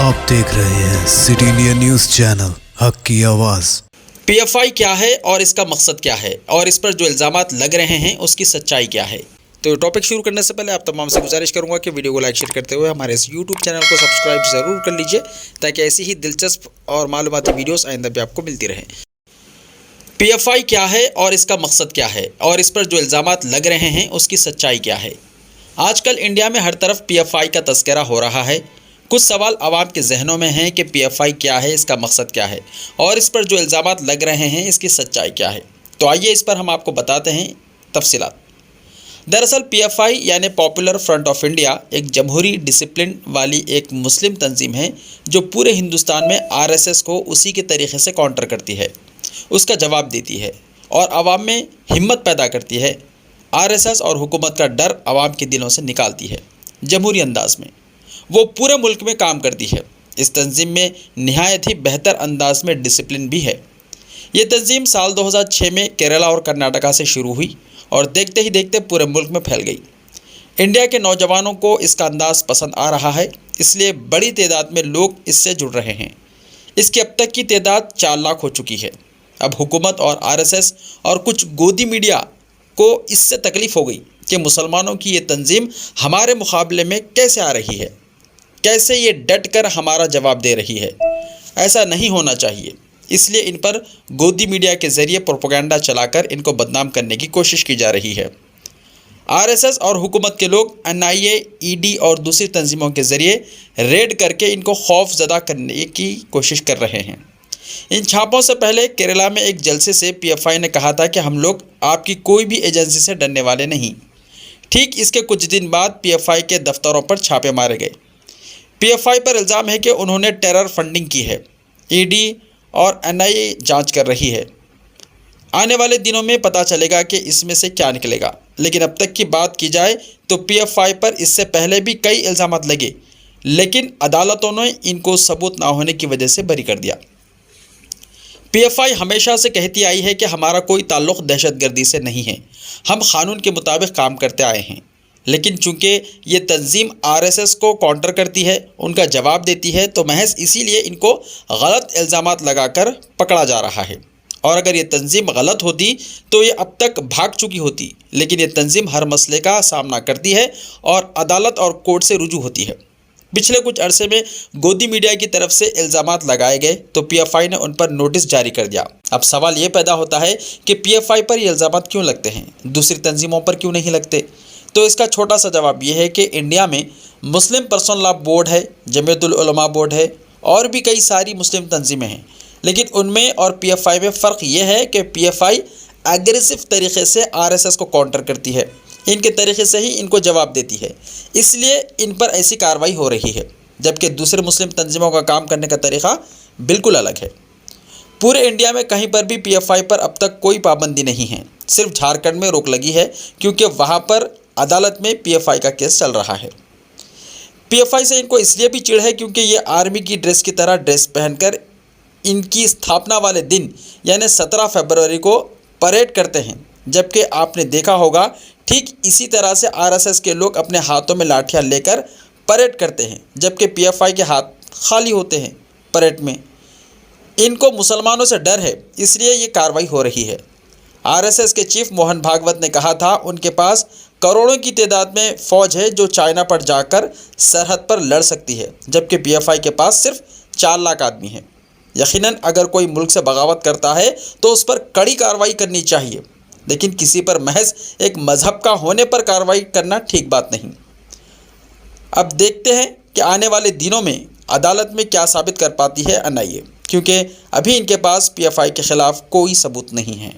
आप देख रहे हैं सिटी इंडिया न्यूज़ चैनल, हक की आवाज़। पीएफआई क्या है और इसका मकसद क्या है और इस पर जो इल्ज़ामात लग रहे हैं उसकी सच्चाई क्या है। तो टॉपिक शुरू करने से पहले आप तमाम से गुजारिश करूंगा कि वीडियो को लाइक शेयर करते हुए हमारे इस यूट्यूब चैनल को सब्सक्राइब ज़रूर कर लीजिए ताकि ऐसी ही दिलचस्प और मालूमाती वीडियोस आइंदा भी आपको मिलती रहे। पीएफआई क्या है और इसका मकसद क्या है और इस पर जो इल्ज़ामात लग रहे हैं उसकी सच्चाई क्या है। आजकल इंडिया में हर तरफ पीएफआई का तस्करा हो रहा है। कुछ सवाल आवाम के जहनों में हैं कि पीएफआई क्या है, इसका मकसद क्या है और इस पर जो इल्ज़ामात लग रहे हैं इसकी सच्चाई क्या है। तो आइए इस पर हम आपको बताते हैं तफसीलात। दरअसल पीएफआई यानी पॉपुलर फ्रंट ऑफ इंडिया एक जमहूरी डिसिप्लिन वाली एक मुस्लिम तंजीम है जो पूरे हिंदुस्तान में आरएसएस को उसी के तरीके से काउंटर करती है, उसका जवाब देती है और आवाम में हिम्मत पैदा करती है। आरएसएस और हुकूमत का डर आवाम के दिलों से निकालती है। जमहूरी अंदाज में वो पूरे मुल्क में काम करती है। इस तंजीम में नहायत ही बेहतर अंदाज में डिसिप्लिन भी है। ये तंजीम साल 2006 में केरला और कर्नाटका से शुरू हुई और देखते ही देखते पूरे मुल्क में फैल गई। इंडिया के नौजवानों को इसका अंदाज़ पसंद आ रहा है, इसलिए बड़ी तादाद में लोग इससे जुड़ रहे हैं। इसकी अब तक की तादाद 4 लाख हो चुकी है। अब हुकूमत और आरएसएस और कुछ गोदी मीडिया को इससे तकलीफ़ हो गई कि मुसलमानों की ये तंजीम हमारे मुकाबले में कैसे आ रही है, कैसे ये डट कर हमारा जवाब दे रही है। ऐसा नहीं होना चाहिए, इसलिए इन पर गोदी मीडिया के ज़रिए प्रोपेगेंडा चलाकर इनको बदनाम करने की कोशिश की जा रही है। आरएसएस और हुकूमत के लोग एनआईए, ईडी और दूसरी तंजीमों के ज़रिए रेड करके इनको खौफजदा करने की कोशिश कर रहे हैं। इन छापों से पहले केरला में एक जलसे से पीएफआई ने कहा था कि हम लोग आपकी कोई भी एजेंसी से डरने वाले नहीं। ठीक इसके कुछ दिन बाद पीएफआई के दफ्तरों पर छापे मारे गए। पीएफआई पर इल्ज़ाम है कि उन्होंने टेरर फंडिंग की है। ईडी और एनआईए जांच कर रही है। आने वाले दिनों में पता चलेगा कि इसमें से क्या निकलेगा, लेकिन अब तक की बात की जाए तो पीएफआई पर इससे पहले भी कई इल्ज़ामात लगे, लेकिन अदालतों ने इनको सबूत ना होने की वजह से बरी कर दिया। पीएफआई हमेशा से कहती आई है कि हमारा कोई ताल्लुक़ दहशतगर्दी से नहीं है, हम कानून के मुताबिक काम करते आए हैं। लेकिन चूंकि ये तंजीम आरएसएस को काउंटर करती है, उनका जवाब देती है, तो महज इसीलिए इनको गलत इल्ज़ामात लगाकर पकड़ा जा रहा है। और अगर ये तंजीम गलत होती तो ये अब तक भाग चुकी होती, लेकिन ये तंजीम हर मसले का सामना करती है और अदालत और कोर्ट से रुजू होती है। पिछले कुछ अरसे में गोदी मीडिया की तरफ से इल्ज़ामात लगाए गए तो पीएफआई ने उन पर नोटिस जारी कर दिया। अब सवाल ये पैदा होता है कि पीएफआई पर ये इल्ज़ामात क्यों लगते हैं, दूसरी तंजीमों पर क्यों नहीं लगते। तो इसका छोटा सा जवाब ये है कि इंडिया में मुस्लिम पर्सनल लॉ बोर्ड है, जमीयतुल उलमा बोर्ड है और भी कई सारी मुस्लिम तंजीमें हैं, लेकिन उनमें और पीएफआई में फ़र्क ये है कि पीएफआई एग्रेसिव तरीके से आरएसएस को काउंटर करती है, इनके तरीके से ही इनको जवाब देती है, इसलिए इन पर ऐसी कार्रवाई हो रही है। जबकि दूसरे मुस्लिम तंजीमों का काम करने का तरीक़ा बिल्कुल अलग है। पूरे इंडिया में कहीं पर भी पीएफआई पर अब तक कोई पाबंदी नहीं है, सिर्फ झारखंड में रोक लगी है क्योंकि वहाँ पर अदालत में पीएफआई का केस चल रहा है। पीएफआई से इनको इसलिए भी चिढ़ है क्योंकि ये आर्मी की ड्रेस की तरह ड्रेस पहनकर इनकी स्थापना वाले दिन यानी 17 फरवरी को परेड करते हैं, जबकि आपने देखा होगा ठीक इसी तरह से आरएसएस के लोग अपने हाथों में लाठियाँ लेकर परेड करते हैं, जबकि पीएफआई के हाथ खाली होते हैं परेड में। इनको मुसलमानों से डर है, इसलिए ये कार्रवाई हो रही है। आरएसएस के चीफ मोहन भागवत ने कहा था उनके पास करोड़ों की तादाद में फ़ौज है जो चाइना पर जाकर सरहद पर लड़ सकती है, जबकि पीएफआई के पास सिर्फ 4 लाख आदमी हैं। यकीनन अगर कोई मुल्क से बगावत करता है तो उस पर कड़ी कार्रवाई करनी चाहिए, लेकिन किसी पर महज एक मज़हब का होने पर कार्रवाई करना ठीक बात नहीं। अब देखते हैं कि आने वाले दिनों में अदालत में क्या साबित कर पाती है एनआईए, क्योंकि अभी इनके पास पीएफआई के ख़िलाफ़ कोई सबूत नहीं है।